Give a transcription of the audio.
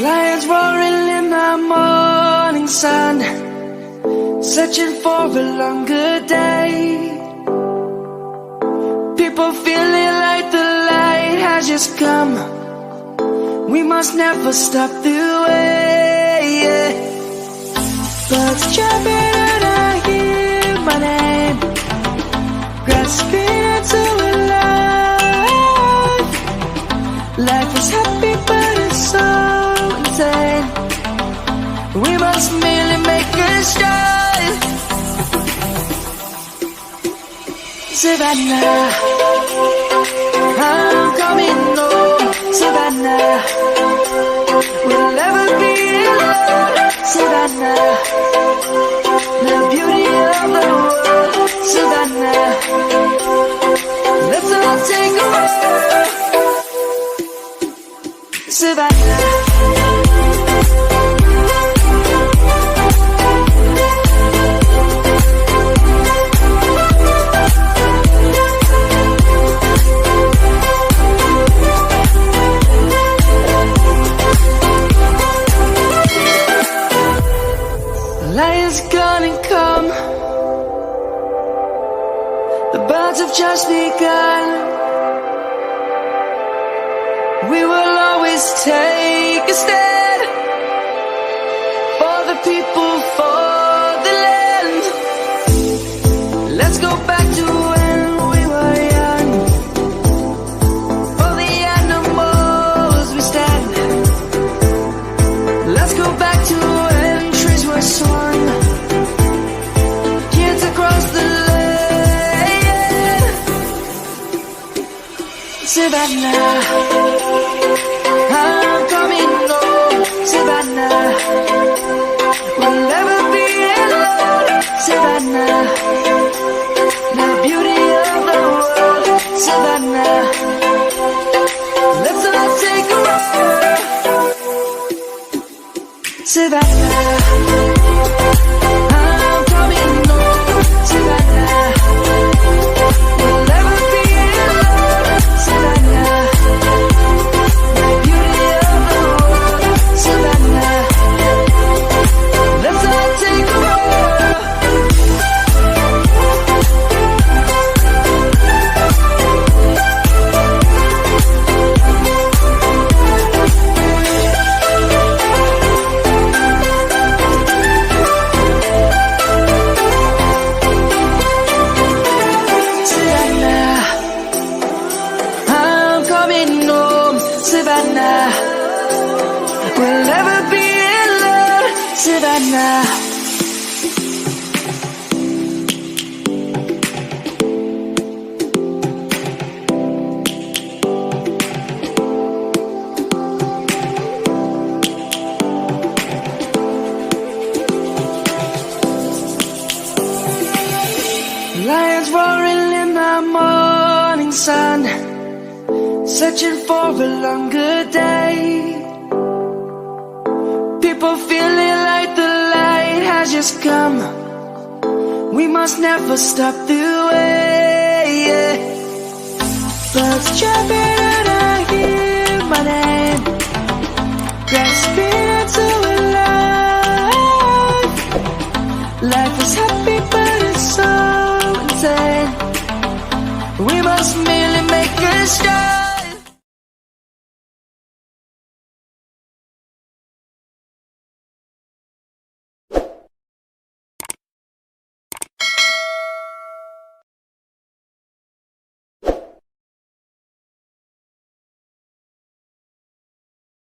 Lions roaring in the morning sun, searching for a longer day. People feeling like the light has just come. We must never stop the way. Birds jumping and I hear my name, grasping into a life. Life is happy but it's so insane. We must merely make a start. Savannah, I'm coming home. Savannah, we'll never be alone. Savannah, the beauty of the world. Savannah, let's all take a walk. Savannah, lion's gonna come. The birds have just begun. We will always take a stand for the people, for the land. Let's go back to when we were young. For the animals we stand. Let's go back to when trees were swung, kids across the land. Savannah, I'm coming home. Savannah, we'll never be alone. Savannah, the beauty of the world. Savannah, let's all take a walk. Savannah, I'm coming home. Savannah, we'll never be alone. Savannah, the beauty of the world. Savannah, let's all take a walk. Savannah, I'm coming home. Savannah, we'll never be alone. Savannah. Lions roaring in the morning sun, searching for a longer day. People feeling like the light has just come. We must never stop the way. Birds jumping and I hear my name, grasping into a life. Life is happy but it's so insane. We must merely make a start.